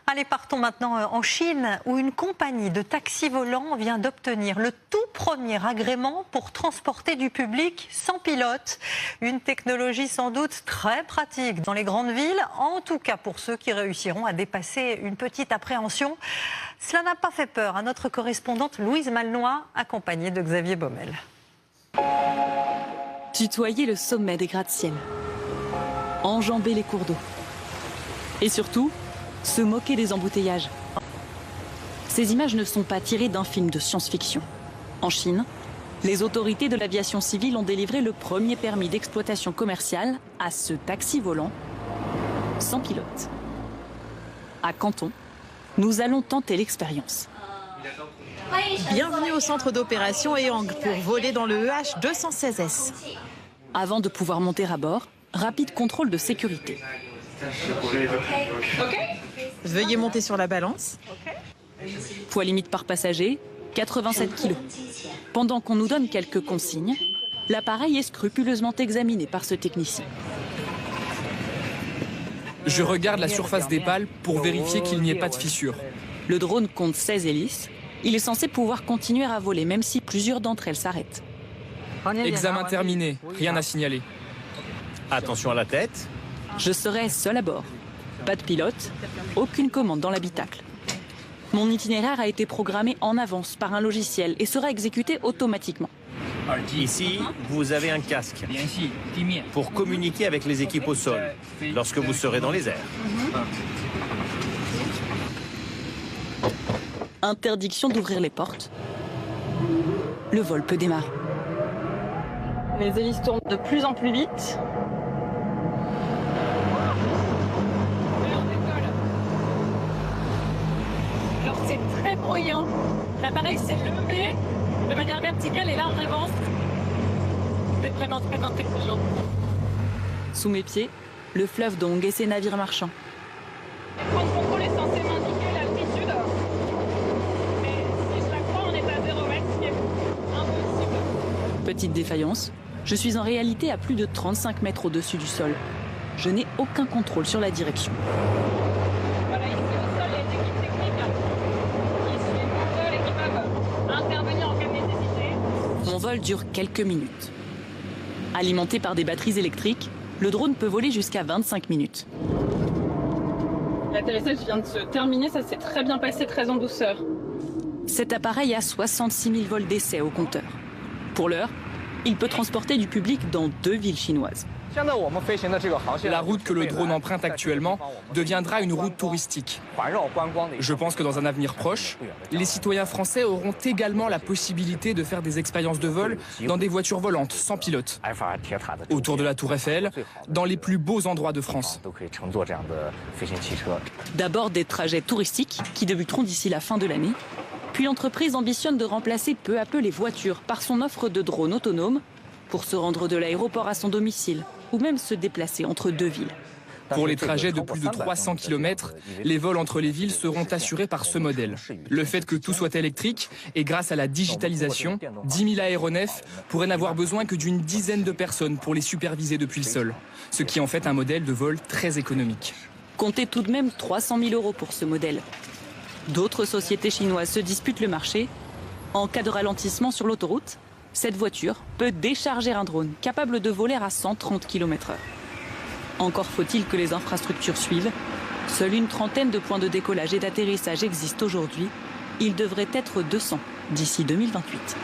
Allez, partons maintenant en Chine, où une compagnie de taxis volants vient d'obtenir le tout premier agrément pour transporter du public sans pilote. Une technologie sans doute très pratique dans les grandes villes, en tout cas pour ceux qui réussiront à dépasser une petite appréhension. Cela n'a pas fait peur à notre correspondante Louise Malnois, accompagnée de Xavier Baumel. Tutoyer le sommet des gratte-ciel, enjamber les cours d'eau et surtout se moquer des embouteillages. Ces images ne sont pas tirées d'un film de science-fiction. En Chine, les autorités de l'aviation civile ont délivré le premier permis d'exploitation commerciale à ce taxi volant sans pilote. À Canton, nous allons tenter l'expérience. Bienvenue au centre d'opération Ehang pour voler dans le EH216S. Avant de pouvoir monter à bord, rapide contrôle de sécurité. Veuillez monter sur la balance. Poids limite par passager, 87 kg. Pendant qu'on nous donne quelques consignes, l'appareil est scrupuleusement examiné par ce technicien. Je regarde la surface des pales pour vérifier qu'il n'y ait pas de fissures. Le drone compte 16 hélices. Il est censé pouvoir continuer à voler même si plusieurs d'entre elles s'arrêtent. Examen terminé, rien à signaler. Attention à la tête. Je serai seul à bord. Pas de pilote, aucune commande dans l'habitacle. Mon itinéraire a été programmé en avance par un logiciel et sera exécuté automatiquement. Ici, vous avez un casque pour communiquer avec les équipes au sol lorsque vous serez dans les airs. Interdiction d'ouvrir les portes. Le vol peut démarrer. Les hélices tournent de plus en plus vite. Alors c'est très bruyant. L'appareil s'est levé de manière verticale et là on avance. C'est vraiment très intelligent. Sous mes pieds, le fleuve Dong et ses navires marchands. Le point de contrôle est censé m'indiquer l'altitude. Mais si chaque fois on est à 0 mètres, ce qui est impossible. Petite défaillance, je suis en réalité à plus de 35 mètres au-dessus du sol. Je n'ai aucun contrôle sur la direction. Voilà, ici au sol, les équipes techniques. Ici, les équipes qui peuvent intervenir en cas de nécessité. Mon vol dure quelques minutes. Alimenté par des batteries électriques, le drone peut voler jusqu'à 25 minutes. L'atterrissage vient de se terminer, ça s'est très bien passé, très en douceur. Cet appareil a 66 000 vols d'essai au compteur. Pour l'heure, il peut transporter du public dans 2 villes chinoises. La route que le drone emprunte actuellement deviendra une route touristique. Je pense que dans un avenir proche, les citoyens français auront également la possibilité de faire des expériences de vol dans des voitures volantes sans pilote, autour de la Tour Eiffel, dans les plus beaux endroits de France. D'abord des trajets touristiques qui débuteront d'ici la fin de l'année. Puis l'entreprise ambitionne de remplacer peu à peu les voitures par son offre de drones autonomes pour se rendre de l'aéroport à son domicile ou même se déplacer entre 2 villes. Pour les trajets de plus de 300 km, les vols entre les villes seront assurés par ce modèle. Le fait que tout soit électrique et grâce à la digitalisation, 10 000 aéronefs pourraient n'avoir besoin que d'une dizaine de personnes pour les superviser depuis le sol, ce qui en fait un modèle de vol très économique. Comptez tout de même 300 000 € pour ce modèle. D'autres sociétés chinoises se disputent le marché. En cas de ralentissement sur l'autoroute, cette voiture peut décharger un drone capable de voler à 130 km/h. Encore faut-il que les infrastructures suivent. Seule une trentaine de points de décollage et d'atterrissage existent aujourd'hui. Il devrait être 200 d'ici 2028.